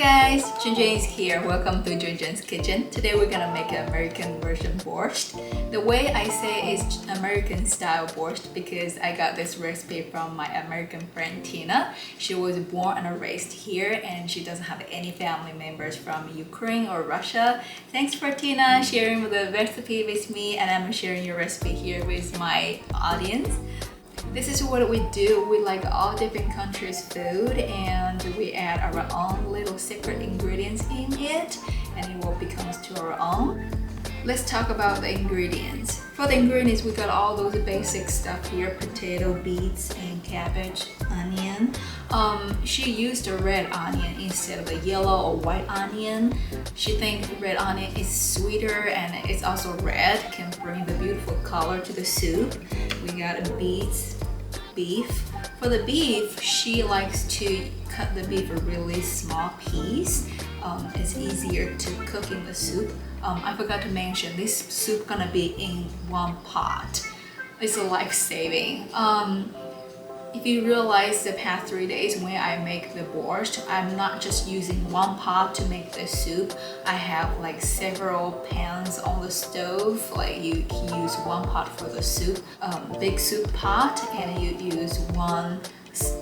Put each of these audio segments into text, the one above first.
guys, Junjun is here. Welcome to Junjun's Kitchen. Today we're gonna make an American version borscht. The way I say is American style borscht because I got this recipe from my American friend Tina. She was born and raised here and she doesn't have any family members from Ukraine or Russia. Thanks for Tina sharing the recipe with me, and I'm sharing your recipe here with my audience. This is what we do. We like all different countries' food and we add our own little secret ingredients in it and it will become to our own. Let's talk about the ingredients. For the ingredients, we got all those basic stuff here: potato, beets, and cabbage, onion. She used a red onion instead of a yellow or white onion. She thinks red onion is sweeter and it's also red, can bring the beautiful color to the soup. We got beets, beef. For the beef, she likes to cut the beef a really small piece. It's easier to cook in the soup. I forgot to mention, this soup gonna be in one pot. It's a life-saving. If you realize the past 3 days when I make the borscht, I'm not just using one pot to make the soup. I have like several pans on the stove. Like you can use one pot for the soup, big soup pot, and you use one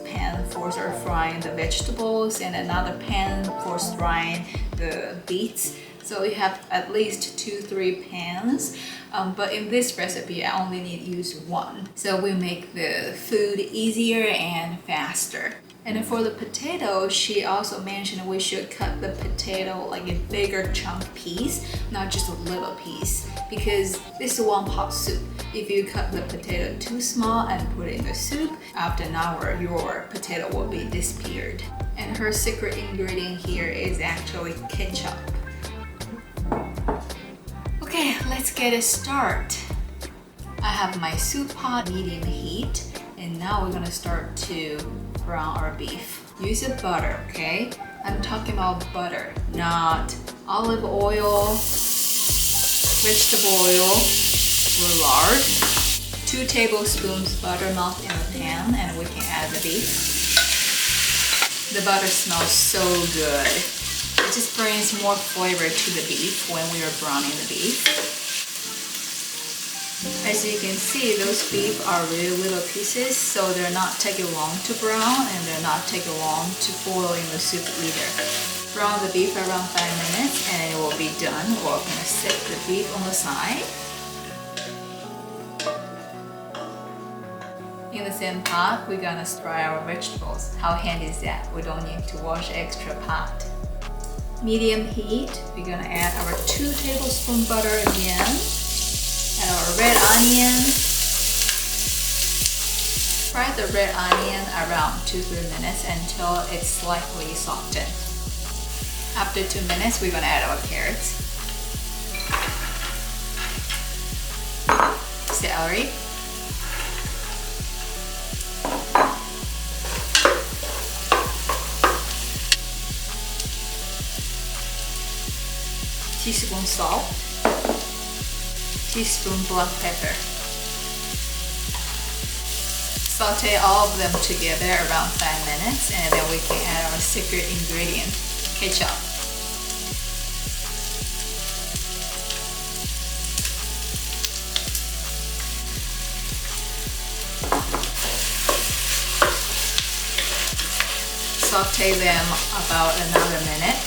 pan for frying the vegetables and another pan for frying the beets. So you have at least 2-3 pans. But in this recipe, I only need to use one. So we make the food easier and faster. And for the potato, she also mentioned we should cut the potato like a bigger chunk piece, not just a little piece, because this is one pot soup. If you cut the potato too small and put it in the soup, after an hour, your potato will be disappeared. And her secret ingredient here is actually ketchup. Okay, let's get it started. I have my soup pot medium heat, and now we're gonna start to brown our beef. Use a butter, okay? I'm talking about butter, not olive oil, vegetable oil, or lard. 2 tablespoons butter melt in the pan, and we can add the beef. The butter smells so good. It just brings more flavor to the beef when we are browning the beef. As you can see, those beef are really little pieces, so they're not taking long to brown and they're not taking long to boil in the soup either. Brown the beef around 5 minutes and it will be done. We're gonna set the beef on the side. In the same pot, we're gonna fry our vegetables. How handy is that? We don't need to wash extra pot. Medium heat, we're gonna add our 2 tablespoons butter again, and our red onion. Fry the red onion around 2-3 minutes until it's slightly softened. After 2 minutes, we're gonna add our carrots, celery, teaspoon salt, teaspoon black pepper. Saute all of them together around 5 minutes and then we can add our secret ingredient, ketchup. Saute them about another minute.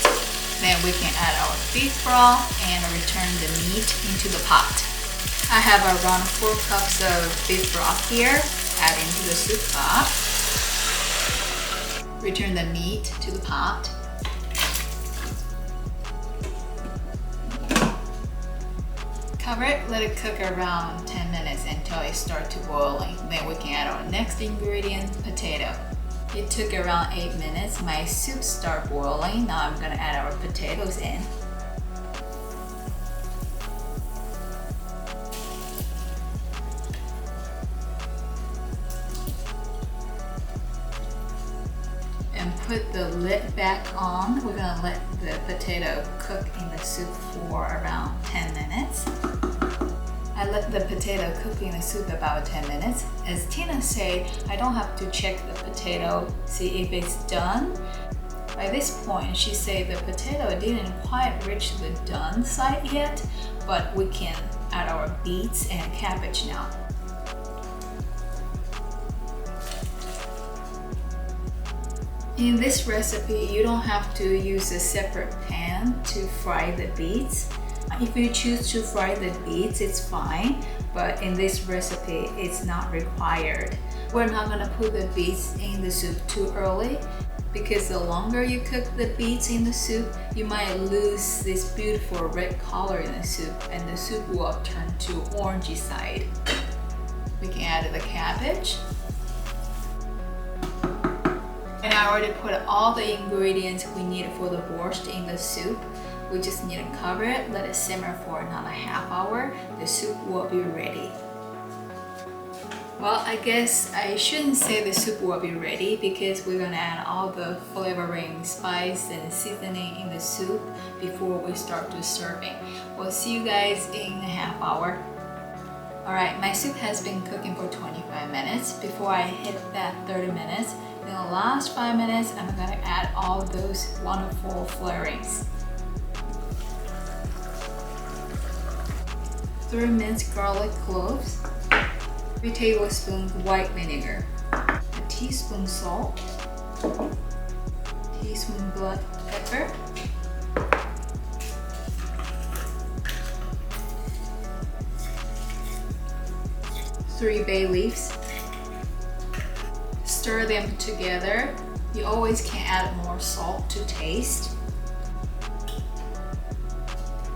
Then we can add our beef broth and return the meat into the pot. I have around 4 cups of beef broth here. Add into the soup pot. Return the meat to the pot. Cover it, let it cook around 10 minutes until it starts to boiling. Then we can add our next ingredient, potato. It took around 8 minutes. My soup started boiling. Now I'm gonna add our potatoes in. And put the lid back on. We're gonna let the potato cook in the soup for around 10 minutes. I let the potato cook in the soup about 10 minutes. As Tina said, I don't have to check the potato, see if it's done. By this point, she said the potato didn't quite reach the done side yet, but we can add our beets and cabbage now. In this recipe, you don't have to use a separate pan to fry the beets. If you choose to fry the beets, it's fine, but in this recipe, it's not required. We're not gonna put the beets in the soup too early, because the longer you cook the beets in the soup, you might lose this beautiful red color in the soup, and the soup will turn to orangey side. We can add the cabbage. And I already put all the ingredients we need for the borscht in the soup. We just need to cover it, let it simmer for another half hour. The soup will be ready. Well, I guess I shouldn't say the soup will be ready because we're gonna add all the flavoring, spice, and seasoning in the soup before we start to serving. We'll see you guys in a half hour. Alright, my soup has been cooking for 25 minutes. Before I hit that 30 minutes, in the last 5 minutes, I'm gonna add all those wonderful flavorings. 3 minced garlic cloves, 3 tablespoons white vinegar, a teaspoon salt, teaspoon black pepper, 3 bay leaves. Stir them together. You always can add more salt to taste.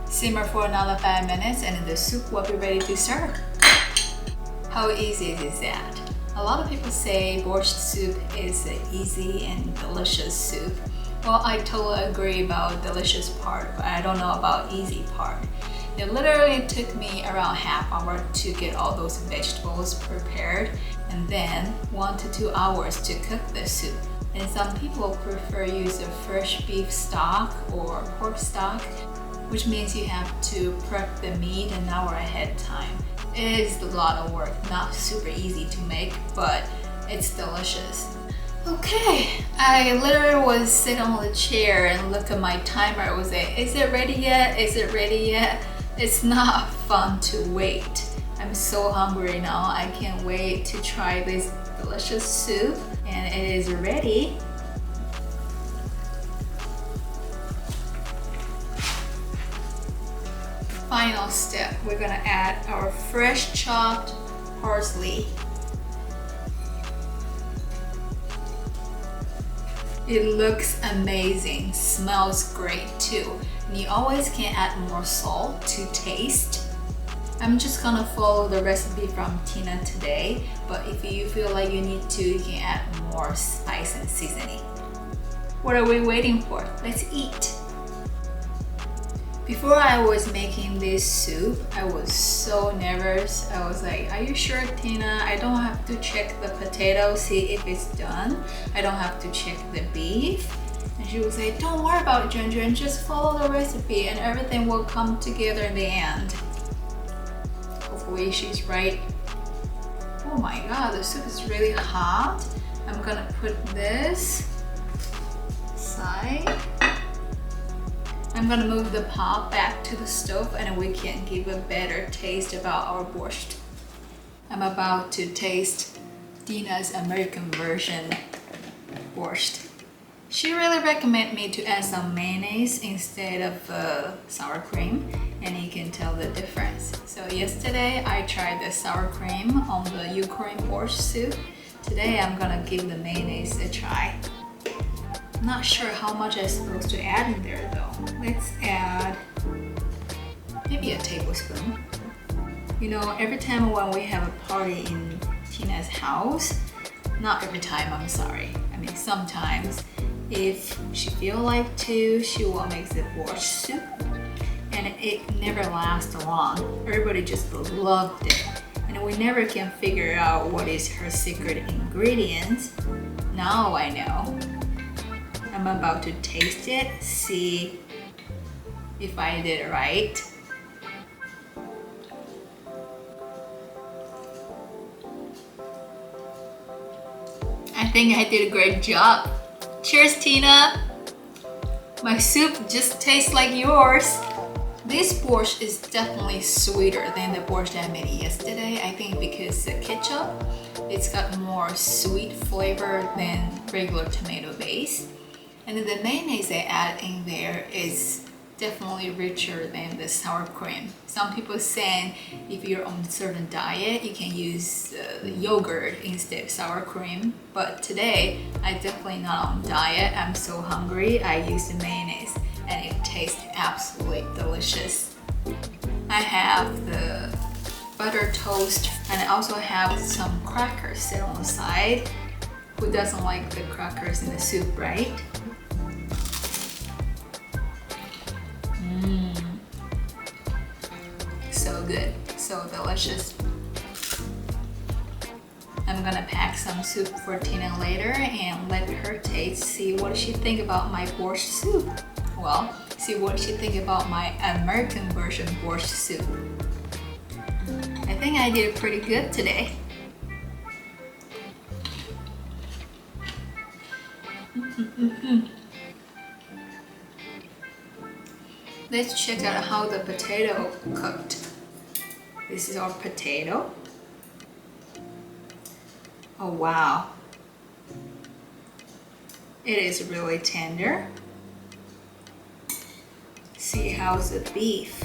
Simmer for another 5 minutes and the soup will be ready to serve. How easy is that? A lot of people say borscht soup is an easy and delicious soup. Well, I totally agree about delicious part, but I don't know about easy part. It literally took me around half hour to get all those vegetables prepared, and then 1 to 2 hours to cook the soup. And some people prefer use a fresh beef stock or pork stock, which means you have to prep the meat an hour ahead of time. It is a lot of work, not super easy to make, but it's delicious. Okay, I literally was sitting on the chair and look at my timer. I was like, is it ready yet? Is it ready yet? It's not fun to wait. I'm so hungry now. I can't wait to try this delicious soup, and it is ready. Final step, we're gonna add our fresh chopped parsley. It looks amazing, smells great too. And you always can add more salt to taste. I'm just gonna follow the recipe from Tina today, but if you feel like you need to, you can add more spice and seasoning. What are we waiting for? Let's eat. Before I was making this soup, I was so nervous. I was like, are you sure, Tina? I don't have to check the potato, see if it's done. I don't have to check the beef. And she was like, don't worry about it, Junjun, just follow the recipe and everything will come together in the end. Hopefully she's right. Oh my god, the soup is really hot. I'm gonna put this aside. I'm gonna move the pot back to the stove and we can give a better taste about our borscht. I'm about to taste Dina's American version borscht. She really recommended me to add some mayonnaise instead of sour cream, and you can tell the difference. So yesterday I tried the sour cream on the Ukraine borscht soup. Today I'm gonna give the mayonnaise a try. Not sure how much I'm supposed to add in there though. Let's add maybe a tablespoon. You know, every time when we have a party in Tina's house, not every time, I'm sorry. I mean, sometimes if she feel like to, she will make the borscht soup, and it never lasts long. Everybody just loved it, and we never can figure out what is her secret ingredient. Now I know. I'm about to taste it, see if I did it right. I think I did a great job. Cheers, Tina! My soup just tastes like yours. This borscht is definitely sweeter than the borscht I made yesterday. I think because the ketchup, it's got more sweet flavor than regular tomato base. And then the mayonnaise I add in there is definitely richer than the sour cream. Some people saying if you're on a certain diet, you can use yogurt instead of sour cream. But today, I definitely not on diet. I'm so hungry. I use the mayonnaise and it tastes absolutely delicious. I have the butter toast and I also have some crackers set on the side. Who doesn't like the crackers in the soup, right? So good, so delicious. I'm gonna pack some soup for Tina later and let her taste, see what she think about my borscht soup. Well, see what she think about my American version borscht soup. I think I did pretty good today. Let's check out how the potato cooked. This is our potato. Oh wow. It is really tender. See how's the beef.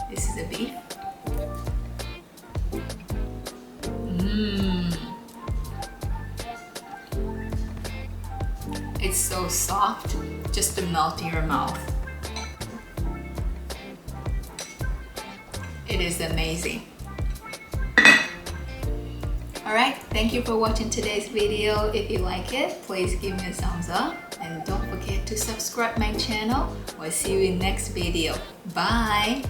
This is the beef. It's so soft, just to melt in your mouth. It is amazing. Alright, thank you for watching today's video. If you like it, please give me a thumbs up and don't forget to subscribe my channel. We'll see you in next video. Bye!